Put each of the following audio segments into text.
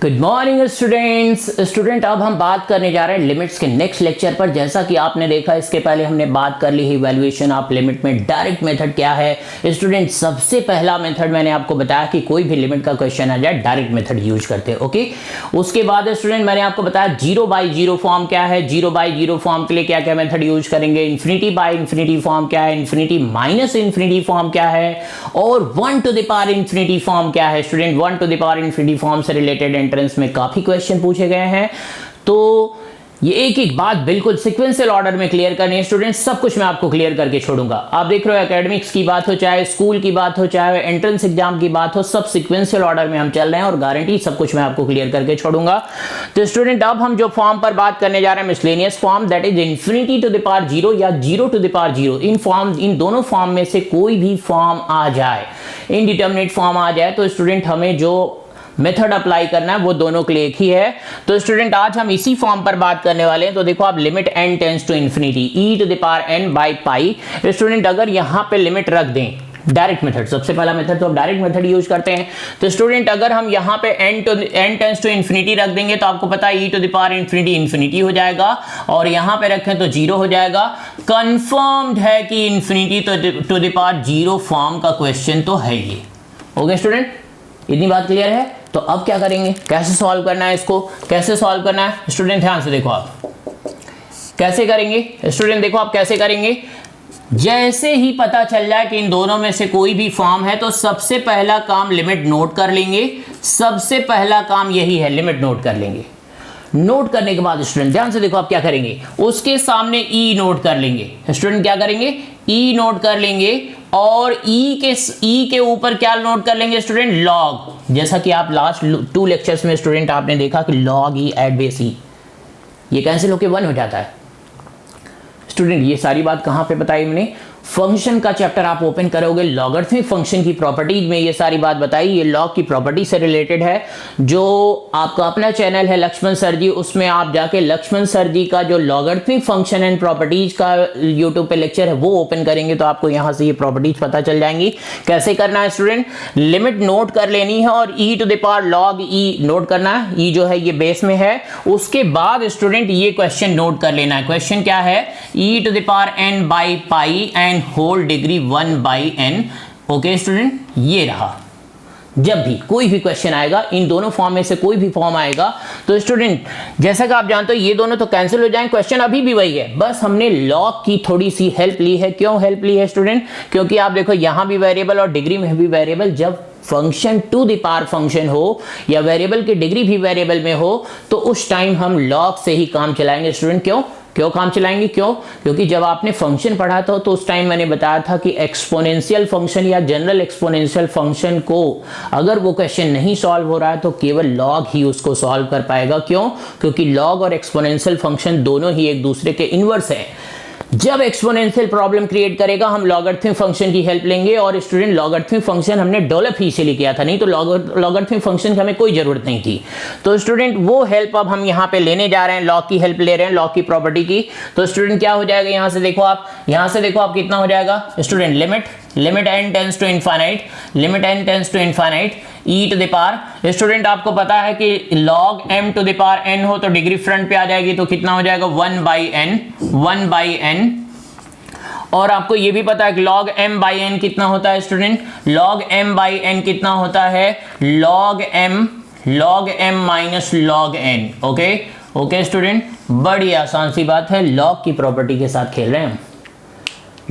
Good morning student अब हम बात करने जा रहे हैं लिमिट्स के नेक्स्ट लेक्चर पर। जैसा कि आपने देखा इसके पहले हमने बात कर ली है इवैल्यूएशन ऑफ लिमिट में डायरेक्ट मेथड क्या है। स्टूडेंट सबसे पहला मेथड मैंने आपको बताया कि कोई भी लिमिट का क्वेश्चन आ जाए डायरेक्ट मेथड यूज करते हैं। ओके, उसके बाद स्टूडेंट मैंने आपको बताया 0/0 फॉर्म क्या है। 0/0 फॉर्म के लिए क्या क्या मेथड यूज करेंगे। इन्फिनिटी बाय इन्फिनिटी फॉर्म क्या है। इन्फिनिटी माइनस इन्फिनिटी फॉर्म क्या है। और 1 to the power infinity form क्या है। Student 1 to the power infinity form से रिलेटेड एंट्रेंस में काफी क्वेश्चन पूछे गए हैं, तो ये एक एक बात बिल्कुल सीक्वेंशियल ऑर्डर में क्लियर करनी है। स्टूडेंट सब कुछ मैं आपको क्लियर करके छोड़ूंगा। आप देख रहे हो एकेडमिक्स की बात हो, चाहे स्कूल की बात हो, चाहे एंट्रेंस एग्जाम की बात हो, सब सीक्वेंशियल ऑर्डर में हम चल रहे हैं और गारंटी सब कुछ मैं आपको क्लियर करके छोड़ूंगा। तो स्टूडेंट अब हम जो फॉर्म पर बात करने जा रहे हैं miscellaneous form, that is infinity to the power 0 या 0 टू द पावर 0। इन दोनों फॉर्म में से कोई भी फॉर्म आ जाए, इनडिटर्मिनेट फॉर्म आ जाए, तो स्टूडेंट हमें जो मेथड अप्लाई करना है वो दोनों के लिए एक ही है। तो स्टूडेंट आज हम इसी फॉर्म पर बात करने वाले हैं। तो देखो आप limit n tends to infinity e to the power n by pi. Student अगर यहां पे लिमिट रख दें, डायरेक्ट मेथड सबसे पहला मेथड, तो आप डायरेक्ट मेथड यूज करते हैं। तो स्टूडेंट अगर हम यहां पे n टेंड्स टू इन्फिनिटी रख देंगे तो आपको पता है e to the power infinity infinity हो जाएगा, और यहां पे रखें तो 0 हो जाएगा। कंफर्म्ड है कि infinity to the power 0 form का क्वेश्चन तो है ये। ओके स्टूडेंट, इतनी बात क्लियर है। तो अब क्या करेंगे, कैसे सॉल्व करना है इसको, कैसे सॉल्व करना है। स्टूडेंट ध्यान से देखो आप कैसे करेंगे। स्टूडेंट देखो आप कैसे करेंगे। जैसे ही पता चल जाए कि इन दोनों में से कोई भी फॉर्म है तो सबसे पहला काम लिमिट नोट कर लेंगे। सबसे पहला काम यही है, लिमिट नोट कर लेंगे। नोट करने के बाद स्टूडेंट ध्यान से देखो आप क्या करेंगे, उसके सामने ई नोट कर लेंगे। स्टूडेंट क्या करेंगे, ई नोट कर लेंगे, और ई के ऊपर क्या नोट कर लेंगे स्टूडेंट, लॉग। जैसा कि आप लास्ट 2 लेक्चर्स में स्टूडेंट आपने देखा कि लॉग ई एट बेस ई, ये कैंसिल होके 1 हो जाता है। स्टूडेंट ये सारी बात कहां पे बताई मैंने, फंक्शन का चैप्टर आप ओपन करोगे, लॉगरिथमिक फंक्शन की प्रॉपर्टीज में ये सारी बात बताई। ये लॉग की प्रॉपर्टी से रिलेटेड है। जो आपका अपना चैनल है लक्ष्मण सर जी, उसमें आप जाके लक्ष्मण सर जी का जो लॉगरिथमिक फंक्शन एंड प्रॉपर्टीज का यूट्यूब पे लेक्चर है वो ओपन करेंगे तो आपको यहां से ये प्रॉपर्टीज पता चल जाएंगी। कैसे करना है स्टूडेंट, लिमिट नोट कर लेनी है और e to the power log e note करना है। ई जो है ये बेस में है। उसके बाद स्टूडेंट ये क्वेश्चन नोट कर लेना है। क्वेश्चन क्या है, e to the power n by pi and whole degree 1/n। Okay student, ये रहा। जब भी कोई भी क्वेश्चन आएगा, इन दोनों फॉर्म में से कोई भी फॉर्म आएगा, तो स्टूडेंट जैसा कि आप जानते हो ये दोनों तो कैंसिल हो जाएंगे, क्वेश्चन अभी भी वही है, बस हमने लॉग की थोड़ी सी हेल्प ली है। क्यों हेल्प ली है स्टूडेंट, क्योंकि आप देखो यहां भी वेरिएबल और डिग्री में भी वेरिएबल, जब function to the power function हो या वेरिएबल की डिग्री भी वेरिएबल में हो तो उस टाइम हम लॉग से ही काम चलाएंगे। स्टूडेंट क्यों काम चलाएंगे, क्योंकि जब आपने फंक्शन पढ़ा था तो उस टाइम मैंने बताया था कि एक्सपोनेंशियल फंक्शन या जनरल एक्सपोनेंशियल फंक्शन को अगर वो क्वेश्चन नहीं सॉल्व हो रहा है तो केवल लॉग ही उसको सॉल्व कर पाएगा। क्योंकि लॉग और एक्सपोनेंशियल फंक्शन दोनों ही एक दूसरे के इनवर्स हैं। जब एक्सपोनेंशियल प्रॉब्लम क्रिएट करेगा हम लॉगरिथमिक फंक्शन की हेल्प लेंगे, और स्टूडेंट लॉगरिथमिक फंक्शन हमने डेवलप ही इसीलिए किया था, नहीं तो लॉगरिथमिक फंक्शन की हमें कोई जरूरत नहीं थी। तो स्टूडेंट वो हेल्प अब हम यहाँ पे लेने जा रहे हैं, लॉग की हेल्प ले रहे हैं, लॉग की प्रॉपर्टी की। तो स्टूडेंट क्या हो जाएगा, यहाँ से देखो आप कितना हो जाएगा student, limit n tends to infinite, limit n tends to infinite e to the power. Student आपको पता है कि log m to the power n हो तो डिग्री फ्रंट पे आ जाएगी, तो कितना हो जाएगा 1/n। और आपको ये भी पता है कि log m/n कितना होता है स्टूडेंट, log m/n कितना होता है, log m minus log n। Okay student, बड़ी आसान सी बात है, लॉग की प्रॉपर्टी के साथ खेल रहे हैं हम।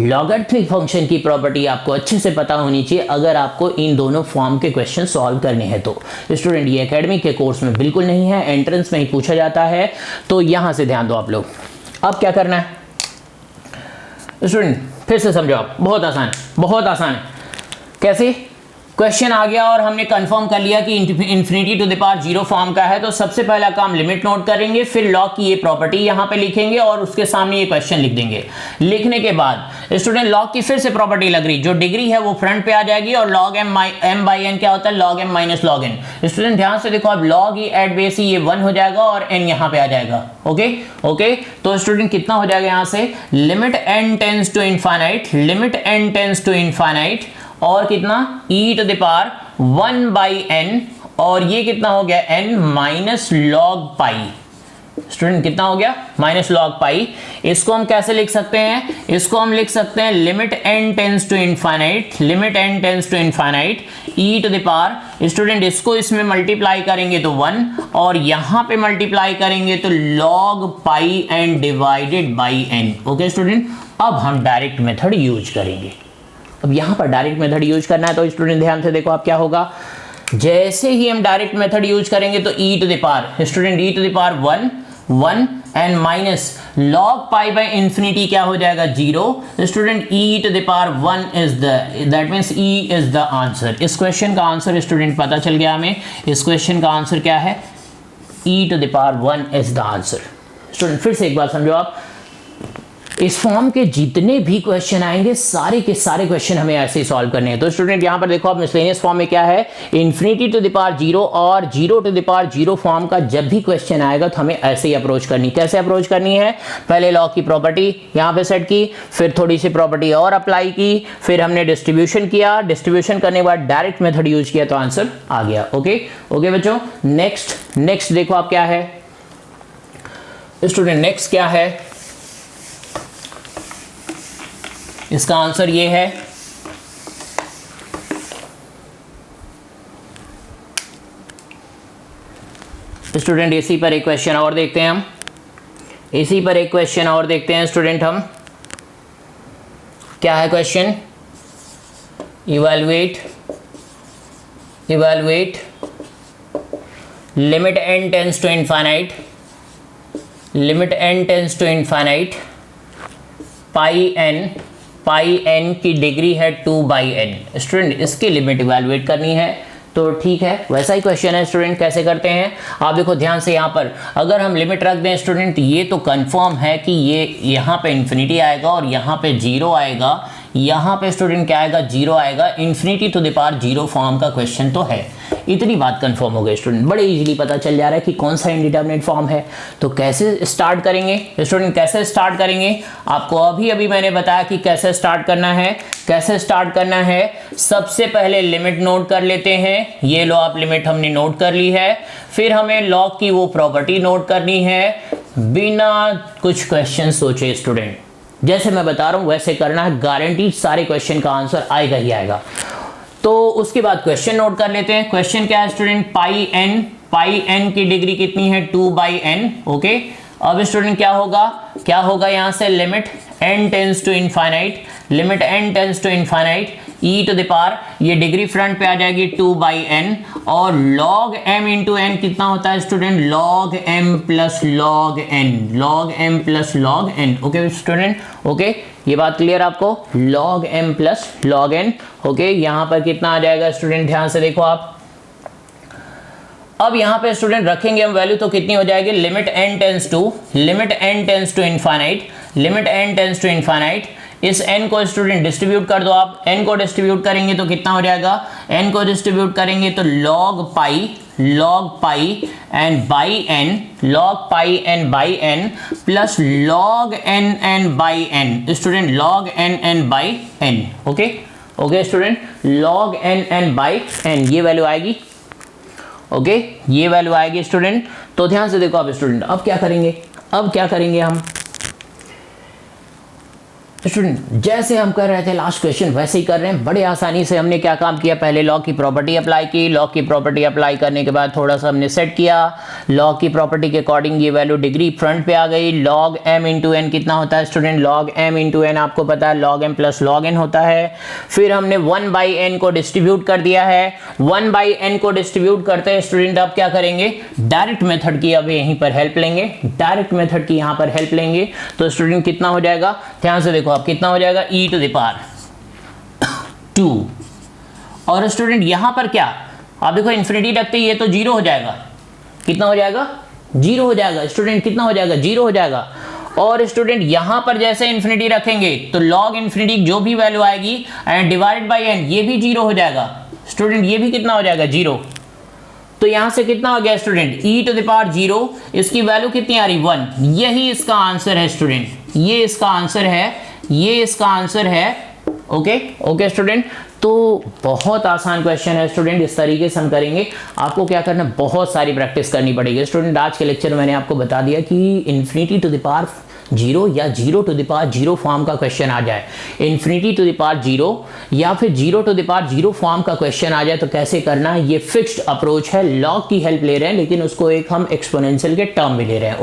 लॉगरिथमिक फंक्शन की प्रॉपर्टी आपको अच्छे से पता होनी चाहिए अगर आपको इन दोनों फॉर्म के क्वेश्चन सॉल्व करने हैं तो। स्टूडेंट ये एकेडमिक के कोर्स में बिल्कुल नहीं है, एंट्रेंस में ही पूछा जाता है, तो यहां से ध्यान दो आप लोग। अब क्या करना है स्टूडेंट, फिर से समझो आप, बहुत आसान है। कैसे, क्वेश्चन आ गया और हमने कंफर्म कर लिया कि infinity to the power 0 form का है, तो सबसे पहला काम लिमिट नोट करेंगे, फिर लॉग की ये प्रॉपर्टी यहां पे लिखेंगे और उसके सामने ये क्वेश्चन लिख देंगे। लिखने के बाद स्टूडेंट लॉग की फिर से प्रॉपर्टी लग रही, जो डिग्री है वो फ्रंट पे आ जाएगी, और लॉग m/n क्या होता है, log m minus log n। Student ध्यान से देखो, अब लॉग ई एट बेस ये 1 हो जाएगा और n यहां पे आ जाएगा। ओके, तो स्टूडेंट कितना हो जाएगा यहां से, limit n tends to infinite, और कितना e to the power 1/n और ये कितना हो गया n माइनस लॉग पाई। स्टूडेंट कितना हो गया माइनस लॉग पाई। इसको हम कैसे लिख सकते हैं, इसको हम लिख सकते हैं limit n tends to infinite, limit n tends to infinite e to the power. Student इसको इसमें मल्टीप्लाई करेंगे तो 1 और यहां पे मल्टीप्लाई करेंगे तो log pi and divided by n। Okay student, अब हम डायरेक्ट मेथड यूज करेंगे। अब यहां पर डायरेक्ट मेथड यूज करना है तो स्टूडेंट ध्यान से देखो आप क्या होगा। जैसे ही हम डायरेक्ट मेथड यूज करेंगे तो e to the power, student e to the power 1 and minus log pi by infinity क्या हो जाएगा 0। Student e to the power 1 is the, that means e is the answer. इस question का answer student पता चल गया हमें, इस क्वेश्चन का आंसर क्या है, e to the power 1 is the answer. Student फिर से एक बार समझो आप, इस फॉर्म के जितने भी क्वेश्चन आएंगे सारे के सारे क्वेश्चन हमें ऐसे ही सॉल्व करने हैं। तो स्टूडेंट यहां पर देखो आप मिसलेनियस फॉर्म में क्या है, इंफिनिटी टू द पावर 0 और 0 टू द पावर 0 फॉर्म का जब भी क्वेश्चन आएगा तो हमें ऐसे ही अप्रोच करनी। कैसे अप्रोच करनी है, पहले लॉ की प्रॉपर्टी यहां पे सेट की, फिर थोड़ी सी प्रॉपर्टी और अप्लाई की, फिर हमने डिस्ट्रीब्यूशन किया, डिस्ट्रीब्यूशन करने के बाद डायरेक्ट मेथड यूज किया तो आंसर आ गया। ओके ओके बच्चों, नेक्स्ट देखो आप क्या है स्टूडेंट, नेक्स्ट क्या है, इसका आंसर ये है स्टूडेंट। इसी पर एक क्वेश्चन और देखते हैं हम, इसी पर एक क्वेश्चन और देखते हैं स्टूडेंट हम। क्या है question, evaluate limit n tends to infinite, limit n tends to infinite pi n की डिग्री है 2/n। स्टूडेंट इसकी लिमिट इवैल्यूएट करनी है तो ठीक है, वैसा ही क्वेश्चन है स्टूडेंट। कैसे करते हैं आप देखो ध्यान से, यहाँ पर अगर हम लिमिट रख दें स्टूडेंट, ये तो कंफर्म है कि ये यहाँ पे इन्फिनिटी आएगा और यहाँ पे 0 आएगा, यहाँ पे स्टूडेंट क्या आएगा 0 आएगा। Infinity to the power 0 form का क्वेश्चन तो है, इतनी बात कंफर्म हो गई स्टूडेंट, बड़े इजीली पता चल जा रहा है कि कौन सा इंडिटरमिनेट फॉर्म है। तो कैसे स्टार्ट करेंगे स्टूडेंट, कैसे स्टार्ट करेंगे, आपको अभी मैंने बताया कि कैसे स्टार्ट करना है। कैसे स्टार्ट करना है, सबसे पहले लिमिट नोट कर लेते हैं, ये लो आप लिमिट हमने नोट कर ली है। फिर हमें लॉग की वो प्रॉपर्टी नोट करनी है बिना कुछ क्वेश्चन सोचे स्टूडेंट, जैसे मैं बता रहा हूं वैसे करना है, गारंटी सारे क्वेश्चन का आंसर आएगा ही आएगा। तो उसके बाद क्वेश्चन नोट कर लेते हैं। क्वेश्चन क्या है स्टूडेंट, पाई n की डिग्री कितनी है 2/n। ओके, अब स्टूडेंट क्या होगा यहां से limit n tends to infinite, limit n tends to infinite e to the power, ये डिग्री फ्रंट पे आ जाएगी 2/n और log m इंटू n कितना होता है student, log m plus log n, log m plus log n। Okay student, okay ये बात क्लियर आपको, log m plus log n। Okay यहां पर कितना आ जाएगा स्टूडेंट, ध्यान से देखो आप। अब यहां पे स्टूडेंट रखेंगे हम वैल्यू तो कितनी हो जाएगी, limit n tends to infinite, limit n tends to infinite. इस n को स्टूडेंट डिस्ट्रीब्यूट कर दो आप, n को डिस्ट्रीब्यूट करेंगे तो कितना हो जाएगा, n को डिस्ट्रीब्यूट करेंगे तो log pi and by n, log pi n by n plus log n by n, student log n by n। Okay student, log n by n ये वैल्यू आएगी। ओके ये वैल्यू आएगी student. तो ध्यान से देखो आप स्टूडेंट, अब क्या करेंगे हम स्टूडेंट, जैसे हम कर रहे थे लास्ट क्वेश्चन वैसे ही कर रहे हैं। बड़े आसानी से हमने क्या काम किया, पहले लॉ की प्रॉपर्टी अप्लाई की, लॉ की प्रॉपर्टी अप्लाई करने के बाद थोड़ा सा हमने सेट किया, लॉ की प्रॉपर्टी के अकॉर्डिंग ये वैल्यू डिग्री फ्रंट पे आ गई। log m इंटू एन कितना होता है student, log m into n आपको पता है log m plus log n होता है। फिर हमने 1/n को डिस्ट्रीब्यूट कर दिया है, 1/n को डिस्ट्रीब्यूट करते हैं स्टूडेंट। अब क्या करेंगे, डायरेक्ट मेथड की अब यहीं पर हेल्प लेंगे, डायरेक्ट मेथड की यहाँ पर हेल्प लेंगे। तो स्टूडेंट कितना हो जाएगा, ध्यान से देखो आप, कितना हो जाएगा e टू द पावर 2। और स्टूडेंट यहां पर क्या, आप देखो इन्फिनिटी रखते ही ये तो 0 हो जाएगा, कितना हो जाएगा 0 हो जाएगा स्टूडेंट, कितना हो जाएगा 0 हो जाएगा। और स्टूडेंट यहां पर जैसे इन्फिनिटी रखेंगे तो log इन्फिनिटी जो भी वैल्यू आएगी एंड डिवाइडेड बाय n, ये भी 0 हो जाएगा स्टूडेंट, ये भी कितना हो जाएगा 0। तो यहां से कितना हो गया student, e to the power 0, इसकी वैल्यू कितनी आ रही 1। यही इसका आंसर है स्टूडेंट, ये इसका आंसर है, ये इसका आंसर है। ओके स्टूडेंट, तो बहुत आसान क्वेश्चन है स्टूडेंट, इस तरीके से हम करेंगे। आपको क्या करना, बहुत सारी प्रैक्टिस करनी पड़ेगी स्टूडेंट। आज के लेक्चर में मैंने आपको बता दिया कि इन्फिनिटी टू द पावर 0 या 0 टू द पावर 0 फॉर्म का क्वेश्चन आ जाए, इन्फिनिटी टू द पावर 0 या फिर 0 टू द पावर 0 फॉर्म का क्वेश्चन आ जाए तो कैसे करना है। ये फिक्स्ड अप्रोच है, लॉग की हेल्प ले रहे हैं, लेकिन उसको एक हम एक्सपोनेंशियल के टर्म में ले रहे हैं।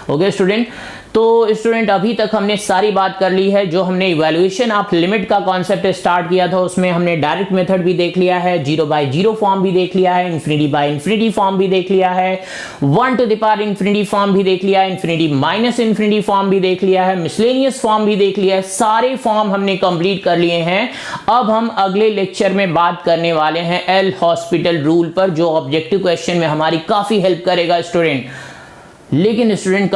Okay student. तो स्टूडेंट अभी तक हमने सारी बात कर ली है। जो हमने इवैल्यूएशन ऑफ लिमिट का कॉन्सेप्ट स्टार्ट किया था उसमें हमने डायरेक्ट मेथड भी देख लिया है, 0 बाय 0 फॉर्म भी देख लिया है, इन्फिनिटी बाय इन्फिनिटी फॉर्म भी देख लिया है, 1 to the power infinity form भी देख लिया है, इन्फिनिटी माइनस इन्फिनिटी फॉर्म भी देख लिया है, मिसलेनियस फॉर्म भी देख लिया है। सारे फॉर्म हमने कंप्लीट कर लिए हैं। अब हम अगले लेक्चर में बात करने वाले हैं एल हॉस्पिटल रूल पर, जो ऑब्जेक्टिव क्वेश्चन में हमारी काफी हेल्प करेगा स्टूडेंट। लेकिन स्टूडेंट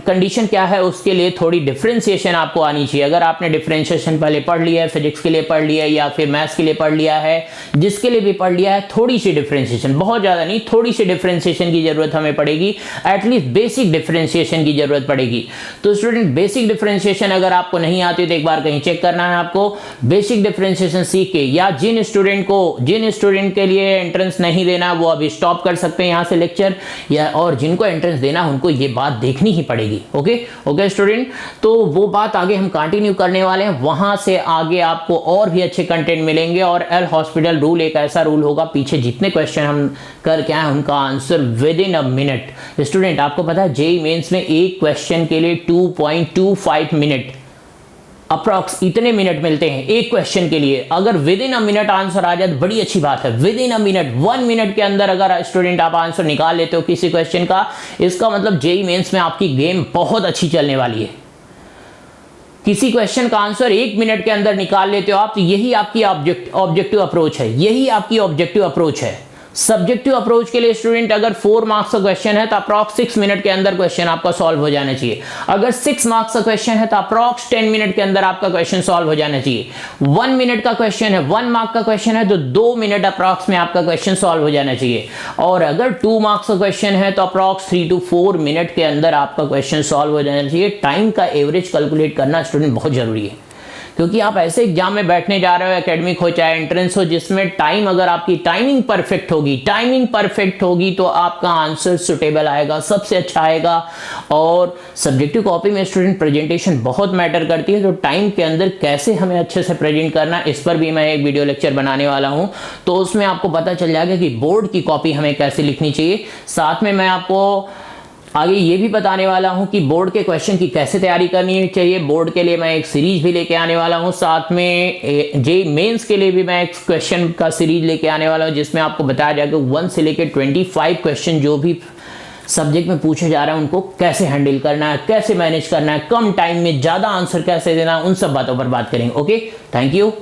कंडीशन क्या है, उसके लिए थोड़ी डिफरेंशिएशन आपको आनी चाहिए। अगर आपने डिफरेंशिएशन पहले पढ़ लिया है, फिजिक्स के लिए पढ़ लिया है या फिर मैथ्स के लिए पढ़ लिया है, जिसके लिए भी पढ़ लिया है, थोड़ी सी डिफरेंशिएशन, बहुत ज्यादा नहीं, थोड़ी सी डिफरेंशिएशन की जरूरत हमें पड़ेगी। एटलीस्ट बेसिक डिफरेंशिएशन की जरूरत पड़ेगी। तो स्टूडेंट बेसिक डिफरेंशिएशन अगर आपको नहीं आती तो एक बार कहीं चेक करना है आपको। बेसिक डिफरेंशिएशन सीख के, या जिन स्टूडेंट के लिए एंट्रेंस नहीं देना वो अभी स्टॉप कर सकते हैं यहाँ से लेक्चर, या और जिनको एंट्रेंस देना उनको ये बात देखनी ही पड़ेगी। Okay student. तो वो बात आगे हम कंटिन्यू करने वाले हैं, वहां से आगे आपको और भी अच्छे कंटेंट मिलेंगे। और एल हॉस्पिटल रूल एक ऐसा रूल होगा, पीछे जितने क्वेश्चन हम करके आए उनका answer with in a minute. Student आपको पता है जेईई मेंस में एक क्वेश्चन के लिए 2.25 मिनट अप्रॉक्स इतने मिनट मिलते हैं एक क्वेश्चन के लिए। अगर within a minute answer आ जाए तो बड़ी अच्छी बात है। Within a minute, 1 minute के अंदर अगर स्टूडेंट आप आंसर निकाल लेते हो किसी क्वेश्चन का, इसका मतलब जेईई मेंस में आपकी गेम बहुत अच्छी चलने वाली है। किसी क्वेश्चन का आंसर 1 मिनट के अंदर निकाल लेते हो आप, तो यही आपकी ऑब्जेक्टिव अप्रोच है, यही आपकी ऑब्जेक्टिव अप्रोच है। सब्जेक्टिव अप्रोच के लिए स्टूडेंट अगर 4 मार्क्स का क्वेश्चन है तो अप्रॉक्स 6 मिनट के अंदर क्वेश्चन आपका सॉल्व हो जाना चाहिए। अगर 6 मार्क्स का क्वेश्चन है तो अप्रॉक्स 10 मिनट के अंदर आपका क्वेश्चन सॉल्व हो जाना चाहिए। 1 मिनट का क्वेश्चन है, 1 मार्क का क्वेश्चन है तो 2 मिनट अप्रॉक्स में आपका क्वेश्चन सॉल्व हो जाना चाहिए। और अगर 2 मार्क्स का क्वेश्चन है तो अप्रॉक्स 3 to 4 मिनट के अंदर आपका क्वेश्चन सॉल्व हो जाना चाहिए। टाइम का एवरेज कैलकुलेट करना स्टूडेंट बहुत जरूरी है, क्योंकि आप ऐसे एग्जाम में बैठने जा रहे हो, एकेडमिक हो चाहे एंट्रेंस हो, जिसमें टाइम, अगर आपकी टाइमिंग परफेक्ट होगी तो आपका आंसर सुटेबल आएगा, सबसे अच्छा आएगा। और सब्जेक्टिव कॉपी में स्टूडेंट प्रेजेंटेशन बहुत मैटर करती है, तो टाइम के अंदर कैसे हमें अच्छे से प्रेजेंट करना, इस पर भी मैं एक वीडियो लेक्चर बनाने वाला हूं। तो उसमें आपको पता चल जाएगा कि बोर्ड की कॉपी हमें कैसे लिखनी चाहिए। साथ में मैं आपको आगे ये भी बताने वाला हूं कि बोर्ड के क्वेश्चन की कैसे तैयारी करनी चाहिए। बोर्ड के लिए मैं एक सीरीज भी लेके आने वाला हूं, साथ में जेईई मेंस के लिए भी मैं एक क्वेश्चन का सीरीज लेके आने वाला हूं, जिसमें आपको बताया जाएगा 1 से लेकर 25 क्वेश्चन जो भी सब्जेक्ट में पूछे जा रहे हैं उनको कैसे हैंडल करना है, कैसे मैनेज करना है, कम टाइम में ज्यादा आंसर कैसे देना है, उन सब बातों पर बात करेंगे। Okay, thank you.